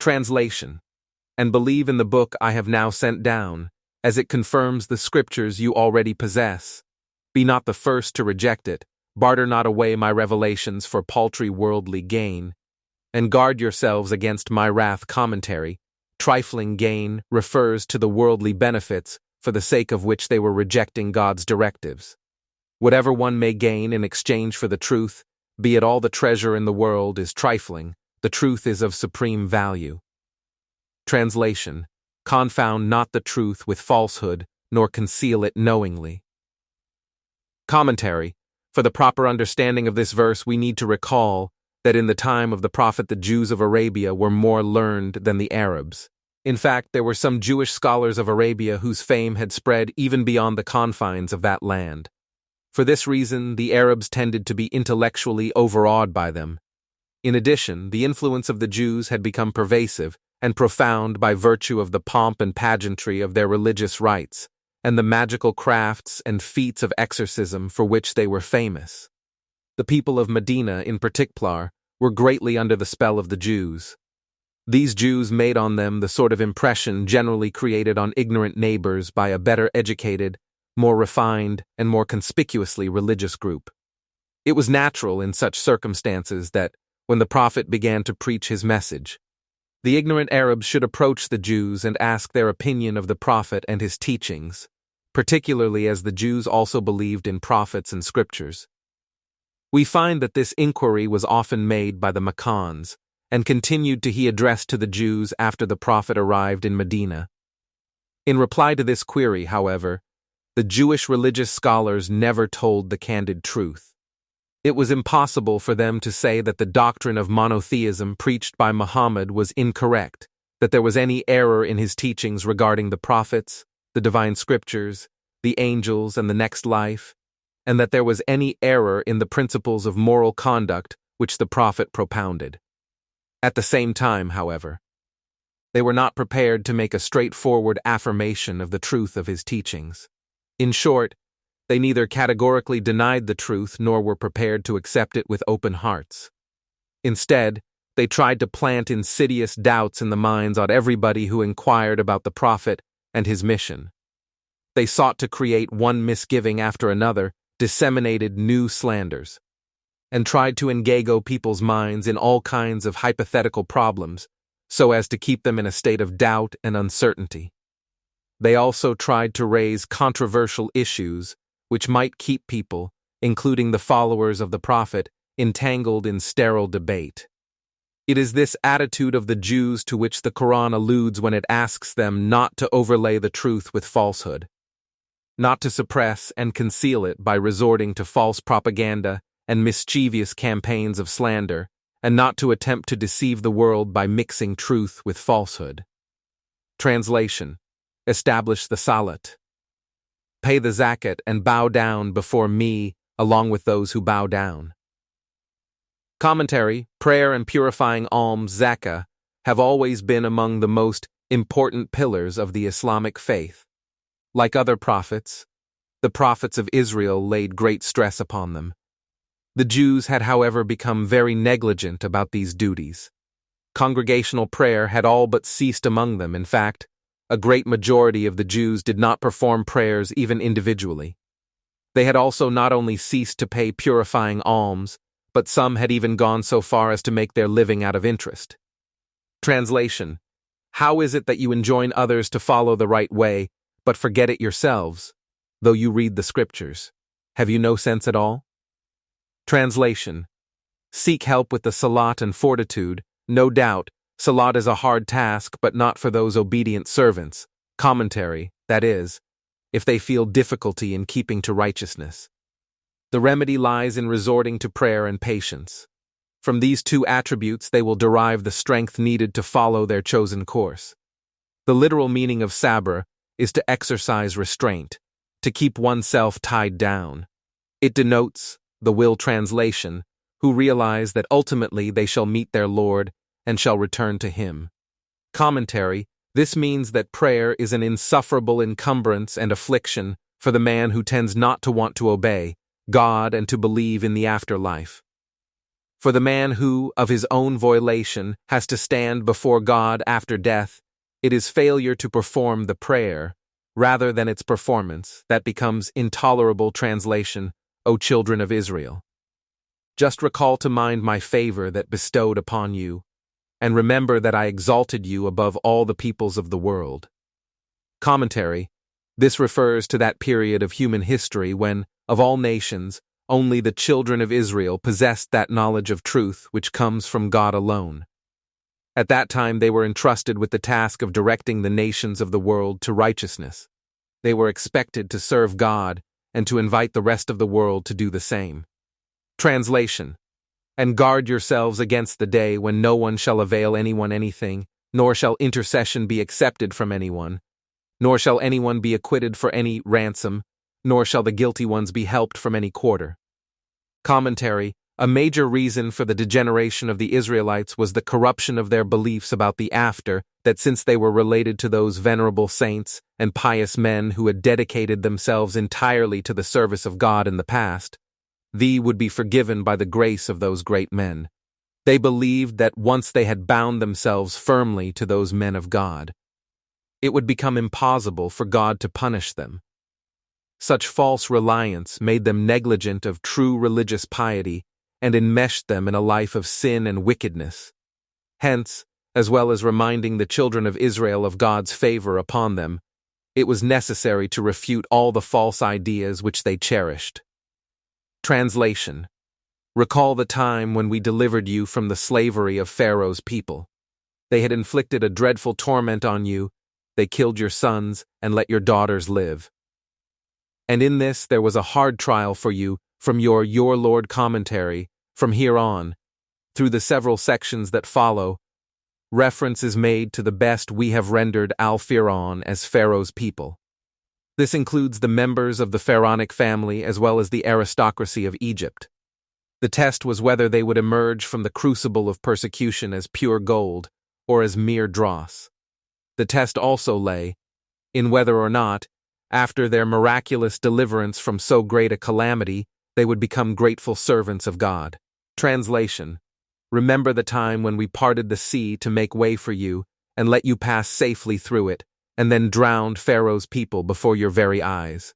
Translation. And believe in the book I have now sent down, as it confirms the scriptures you already possess. Be not the first to reject it, barter not away my revelations for paltry worldly gain, and guard yourselves against my wrath. Commentary. Trifling gain refers to the worldly benefits for the sake of which they were rejecting God's directives. Whatever one may gain in exchange for the truth, be it all the treasure in the world, is trifling. The truth is of supreme value. Translation. Confound not the truth with falsehood, nor conceal it knowingly. Commentary. For the proper understanding of this verse, we need to recall that in the time of the Prophet the Jews of Arabia were more learned than the Arabs. In fact, there were some Jewish scholars of Arabia whose fame had spread even beyond the confines of that land. For this reason, the Arabs tended to be intellectually overawed by them. In addition, the influence of the Jews had become pervasive and profound by virtue of the pomp and pageantry of their religious rites, and the magical crafts and feats of exorcism for which they were famous. The people of Medina, in particular, were greatly under the spell of the Jews. These Jews made on them the sort of impression generally created on ignorant neighbors by a better educated, more refined, and more conspicuously religious group. It was natural in such circumstances that, when the Prophet began to preach his message, the ignorant Arabs should approach the Jews and ask their opinion of the Prophet and his teachings, particularly as the Jews also believed in prophets and scriptures. We find that this inquiry was often made by the Meccans, and continued to be addressed to the Jews after the Prophet arrived in Medina. In reply to this query, however, the Jewish religious scholars never told the candid truth. It was impossible for them to say that the doctrine of monotheism preached by Muhammad was incorrect, that there was any error in his teachings regarding the prophets, the divine scriptures, the angels, and the next life, and that there was any error in the principles of moral conduct which the Prophet propounded. At the same time, however, they were not prepared to make a straightforward affirmation of the truth of his teachings. In short, they neither categorically denied the truth nor were prepared to accept it with open hearts. Instead, they tried to plant insidious doubts in the minds of everybody who inquired about the Prophet and his mission. They sought to create one misgiving after another, disseminated new slanders, and tried to engage people's minds in all kinds of hypothetical problems so as to keep them in a state of doubt and uncertainty. They also tried to raise controversial issues which might keep people, including the followers of the Prophet, entangled in sterile debate. It is this attitude of the Jews to which the Qur'an alludes when it asks them not to overlay the truth with falsehood, not to suppress and conceal it by resorting to false propaganda and mischievous campaigns of slander, and not to attempt to deceive the world by mixing truth with falsehood. Translation. Establish the salat. Pay the zakat and bow down before me along with those who bow down. Commentary. Prayer and purifying alms, zakah, have always been among the most important pillars of the Islamic faith. Like other prophets, the prophets of Israel laid great stress upon them. The Jews had, however, become very negligent about these duties. Congregational prayer had all but ceased among them. In fact, a great majority of the Jews did not perform prayers even individually. They had also not only ceased to pay purifying alms, but some had even gone so far as to make their living out of interest. Translation. How is it that you enjoin others to follow the right way, but forget it yourselves, though you read the scriptures? Have you no sense at all? Translation. Seek help with the salat and fortitude. No doubt, salat is a hard task, but not for those obedient servants. Commentary, that is, if they feel difficulty in keeping to righteousness. The remedy lies in resorting to prayer and patience. From these two attributes they will derive the strength needed to follow their chosen course. The literal meaning of sabr is to exercise restraint, to keep oneself tied down. It denotes, the will translation, who realize that ultimately they shall meet their Lord and shall return to Him. Commentary. This means that prayer is an insufferable encumbrance and affliction for the man who tends not to want to obey God and to believe in the afterlife. For the man who, of his own volition, has to stand before God after death, it is failure to perform the prayer, rather than its performance, that becomes intolerable. Translation, O children of Israel. Just recall to mind my favor that bestowed upon you, and remember that I exalted you above all the peoples of the world. Commentary. This refers to that period of human history when, of all nations, only the children of Israel possessed that knowledge of truth which comes from God alone. At that time they were entrusted with the task of directing the nations of the world to righteousness. They were expected to serve God and to invite the rest of the world to do the same. Translation. And guard yourselves against the day when no one shall avail anyone anything, nor shall intercession be accepted from anyone, nor shall anyone be acquitted for any ransom, nor shall the guilty ones be helped from any quarter. Commentary. A major reason for the degeneration of the Israelites was the corruption of their beliefs about the after, that since they were related to those venerable saints and pious men who had dedicated themselves entirely to the service of God in the past, they would be forgiven by the grace of those great men. They believed that once they had bound themselves firmly to those men of God, it would become impossible for God to punish them. Such false reliance made them negligent of true religious piety and enmeshed them in a life of sin and wickedness. Hence, as well as reminding the children of Israel of God's favor upon them, it was necessary to refute all the false ideas which they cherished. Translation. Recall the time when we delivered you from the slavery of Pharaoh's people. They had inflicted a dreadful torment on you. They killed your sons and let your daughters live. And in this there was a hard trial for you from your Lord commentary. From here on, through the several sections that follow, reference is made to the best we have rendered Al-Fir'aun as Pharaoh's people. This includes the members of the pharaonic family as well as the aristocracy of Egypt. The test was whether they would emerge from the crucible of persecution as pure gold or as mere dross. The test also lay in whether or not, after their miraculous deliverance from so great a calamity, they would become grateful servants of God. Translation. Remember the time when we parted the sea to make way for you and let you pass safely through it, and then drowned Pharaoh's people before your very eyes.